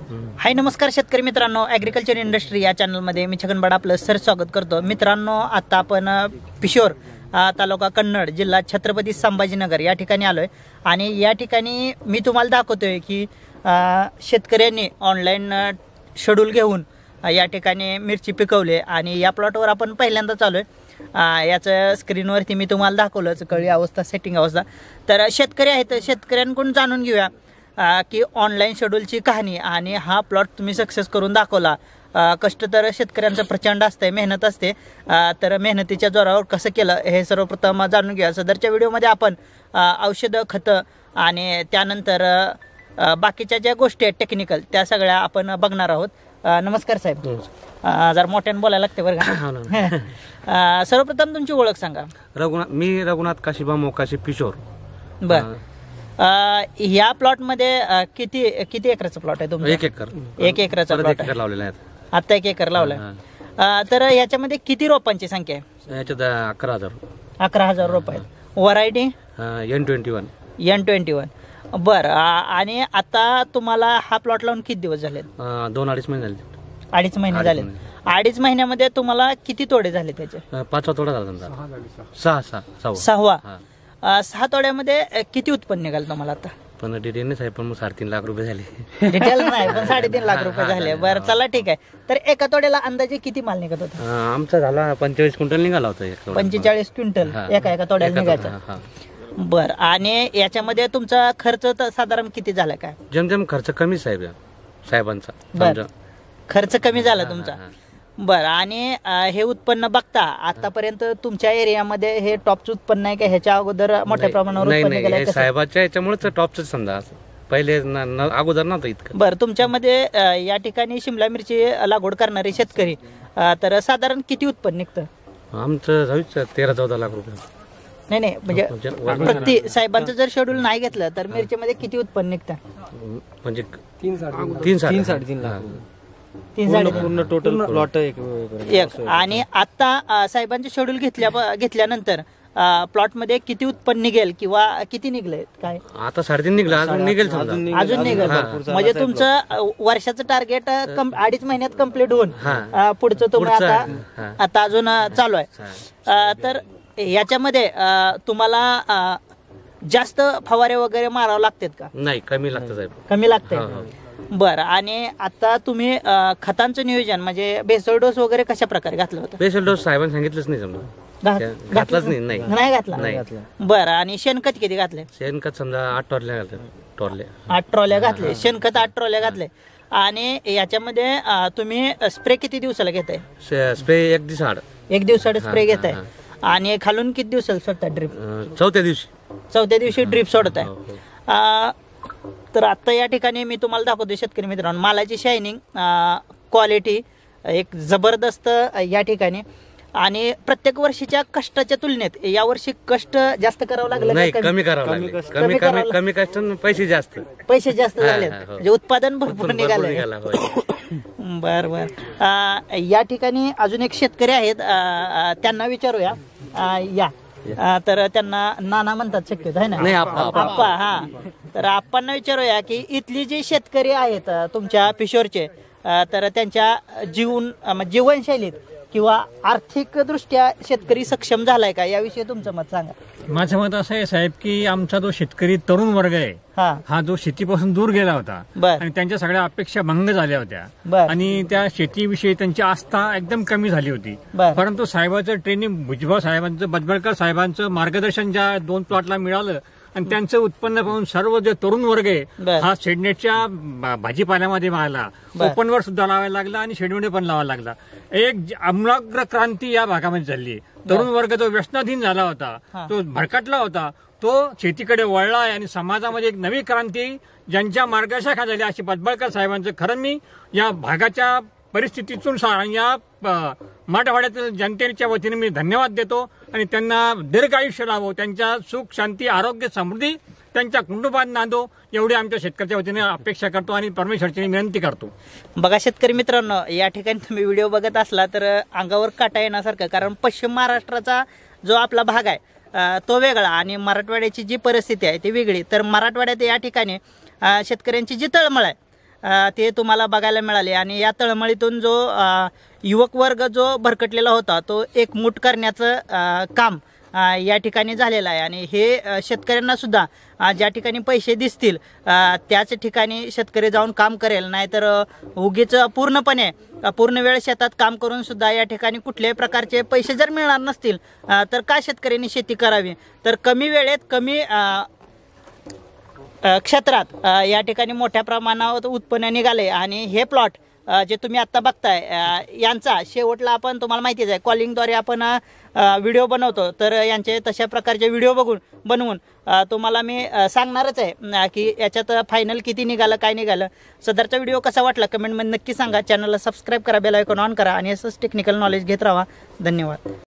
हाय नमस्कार शेतकरी मित्रांनो, ॲग्रिकल्चर इंडस्ट्री या चॅनलमध्ये मी छगन आपलं सर स्वागत करतो. मित्रांनो, आता आपण पिशोर तालुका कन्नड जिल्हा छत्रपती संभाजीनगर या ठिकाणी आलोय आणि या ठिकाणी मी तुम्हाला दाखवतोय की शेतकऱ्यांनी ऑनलाईन शेड्यूल घेऊन या ठिकाणी मिरची पिकवली आणि या प्लॉटवर आपण पहिल्यांदा चालू आहे. याचं स्क्रीनवरती मी तुम्हाला दाखवलंच कळी अवस्था, सेटिंग अवस्था. तर शेतकरी आहेत, शेतकऱ्यांकडून जाणून घेऊया की ऑनलाईन शेड्यूलची कहाणी आणि हा प्लॉट तुम्ही सक्सेस करून दाखवला. कष्ट तर शेतकऱ्यांचं प्रचंड असते, मेहनत असते, तर मेहनतीच्या जोरावर कसं केलं हे सर्वप्रथम जाणून घ्या. सदरच्या व्हिडिओमध्ये आपण औषधं, खतं आणि त्यानंतर बाकीच्या ज्या गोष्टी आहेत टेक्निकल त्या सगळ्या आपण बघणार आहोत. नमस्कार साहेब. जरा मोठ्याने बोलायला लागते बरं का. सर्वप्रथम तुमची ओळख सांगा. मी रघुनाथ काशीबा मोकाशी पिशोर. बर, या प्लॉट मध्ये किती एकराचा प्लॉट आहे तुमचा? 1 एकर. 1 एकराचा प्लॉट लावलेला आहे. आता 1 एकर लावलाय. तर याच्यामध्ये किती रोपांची संख्या आहे? याच्यात 11,000. 11,000 रोप आहेत. Variety N21. N21. बर, आणि आता तुम्हाला हा प्लॉट लावून किती दिवस झाले? 2-2.5 महिने झाले. 2.5 महिने झाले. 2.5 महिन्यामध्ये तुम्हाला किती तोडे झाले त्याचे? 5वा तोडा झाला. 6वा. 6 तोड्यामध्ये किती उत्पन्न निघाल तुम्हाला आता? पण डिटेल नाही साहेब, पण 3.5 लाख रुपये झाले. डिटेल नाही, पण 3.5 लाख रुपये झाले. बरं, चला ठीक आहे. तर एका तोड्याला अंदाजे किती माल निघत होता? आमचा झाला 45 क्विंटल निघाला होता. 45 क्विंटल एका तोड्याला निघायचा. बर, आणि याच्यामध्ये तुमचा खर्च साधारण किती झाला? काय जमजम खर्च कमी साहेबांचा. बर, खर्च कमी झाला तुमचा. बर, आणि हे उत्पन्न बघता आतापर्यंत तुमच्या एरियामध्ये हे टॉपचं उत्पन्न आहे का? ह्याच्या अगोदर मोठ्या प्रमाणावर उत्पन्न केलं साहेबाच्या याच्यामुळे टॉपच समजा, पहिले अगोदर नव्हतं इतकं. बरं, तुमच्यामध्ये या ठिकाणी शिमला मिरची लागवड करणारे शेतकरी तर साधारण किती उत्पन्न निघतं? आमचं 13-14 लाख रुपये. नाही, म्हणजे प्रति साहेबांचं जर शेड्यूल नाही घेतलं तर मिरचीमध्ये किती उत्पन्न निघतं? म्हणजे 3-3.5 लाख. पूर्ण टोटल प्लॉट एक. आणि आता साहेबांचे शेड्यूल घेतल्यानंतर प्लॉट मध्ये किती उत्पन्न निघेल किंवा किती निघले? काय आता 3.5 निघला, अजून निघेल. अजून निघेल. म्हणजे तुमचं वर्षाचं टार्गेट 2.5 महिन्यात कम्प्लीट होऊन पुढचं तुम्ही आता अजून चालू आहे. तर याच्यामध्ये तुम्हाला जास्त फवारे वगैरे मारावं लागतात का? नाही, कमी लागतं साहेब. कमी लागते. बरं, आणि आता तुम्ही खतांचं नियोजन म्हणजे बेसल डोस वगैरे कशा प्रकारे घातलं होतं? बेसल डोस साहेबांनी सांगितलंच नाही, समजा घातलाच नाही घातला. बरं, आणि शेणखत किती घातले? शेणखत समजा 8 ट्रॉल्या 8 ट्रॉल्या घातले. शेणखत 8 ट्रॉल्या घातले. आणि याच्यामध्ये तुम्ही स्प्रे किती दिवसाला घेताय? स्प्रे 1 दिवसाआड. 1 दिवसाआड स्प्रे घेताय. आणि खालून किती दिवसाला सोडताय ड्रीप? 4थ्या दिवशी ड्रीप सोडताय. तर आता या ठिकाणी मी तुम्हाला दाखवतो शेतकरी मित्रांनो, मालाची शायनिंग, क्वालिटी एक जबरदस्त या ठिकाणी. आणि प्रत्येक वर्षीच्या कष्टाच्या तुलनेत यावर्षी कष्ट जास्त करावं लागलं? नाही, कमी कष्ट, पैसे जास्त झाले, म्हणजे उत्पादन भरपूर निघाले. बर बर. या ठिकाणी अजून एक शेतकरी आहेत, त्यांना विचारूया. तर त्यांना नाना म्हणतात शक्यतो, आहे ना? आप्पा. हा, तर आप्पांना विचारूया की इथली जी शेतकरी आहेत तुमच्या पिशोरचे, तर त्यांच्या जीवनशैलीत किंवा आर्थिक दृष्ट्या शेतकरी सक्षम झालाय का, याविषयी तुमचं मत सांगा. माझं मत असं आहे साहेब की आमचा जो शेतकरी तरुण वर्ग आहे हा जो शेतीपासून दूर गेला होता आणि त्यांच्या सगळ्या अपेक्षा भंग झाल्या होत्या आणि त्या शेतीविषयी त्यांची आस्था एकदम कमी झाली होती. परंतु साहेबांचं ट्रेनिंग, भुजबळ साहेबांचं, बजबळकर साहेबांचं मार्गदर्शन ज्या 2 प्लॉटला मिळालं आणि त्यांचं उत्पन्न पाहून सर्व जे तरुण वर्ग आहे हा शेडनेटच्या भाजीपाल्यामध्ये आला, ओपनवर सुद्धा लावायला लागला आणि शेडमध्ये पण लावायला लागला. एक आमूलाग्र क्रांती या भागामध्ये झाली. तरुण वर्ग जो व्यसनाधीन झाला होता, तो भरकटला होता, तो शेतीकडे वळला आणि समाजामध्ये एक नवी क्रांती ज्यांच्या मार्गदर्शनाखाली अशी बजबळकर साहेबांचं खरं मी या भागाच्या परिस्थितीतून या मराठवाड्यातील जनतेच्या वतीने मी धन्यवाद देतो आणि त्यांना दीर्घ आयुष्य लाभो, त्यांच्या सुख, शांती, आरोग्य, समृद्धी त्यांच्या कुटुंबात नांदो एवढी आमच्या शेतकऱ्याच्या वतीने अपेक्षा करतो आणि परमेश्वरची विनंती करतो. बघा शेतकरी मित्रांनो, या ठिकाणी तुम्ही व्हिडिओ बघत असला तर अंगावर काटा येण्यासारखं, कारण पश्चिम महाराष्ट्राचा जो आपला भाग आहे तो वेगळा आणि मराठवाड्याची जी परिस्थिती आहे ती वेगळी. तर मराठवाड्यात या ठिकाणी शेतकऱ्यांची जी तळमळ आहे ते तुम्हाला बघायला मिळाले आणि या तळमळीतून जो युवक वर्ग जो भरकटलेला होता तो एकमूट करण्याचं काम या ठिकाणी झालेलं आहे आणि हे शेतकऱ्यांना सुद्धा ज्या ठिकाणी पैसे दिसतील त्याच ठिकाणी शेतकरी जाऊन काम करेल, नाहीतर उगीच पूर्ण वेळ शेतात काम करून सुद्धा या ठिकाणी कुठल्याही प्रकारचे पैसे जर मिळणार नसतील तर का शेतकऱ्यांनी शेती करावी. तर कमी वेळेत कमी क्षेत्रात या ठिकाणी मोठ्या प्रमाणावर उत्पन्न निघाले आणि हे प्लॉट जे तुम्ही आत्ता बघताय यांचा शेवटला आपण तुम्हाला माहितीच आहे कॉलिंगद्वारे आपण व्हिडिओ बनवतो, तर यांचे तशा प्रकारचे व्हिडिओ बनवून तुम्हाला मी सांगणारच आहे की याच्यात फायनल किती निघालं काय निघालं. सदरचा व्हिडिओ कसा वाटला कमेंटमध्ये नक्की सांगा. चॅनलला सबस्क्राईब करा, बेल आयकॉन ऑन करा आणि असंच टेक्निकल नॉलेज घेत राहा. धन्यवाद.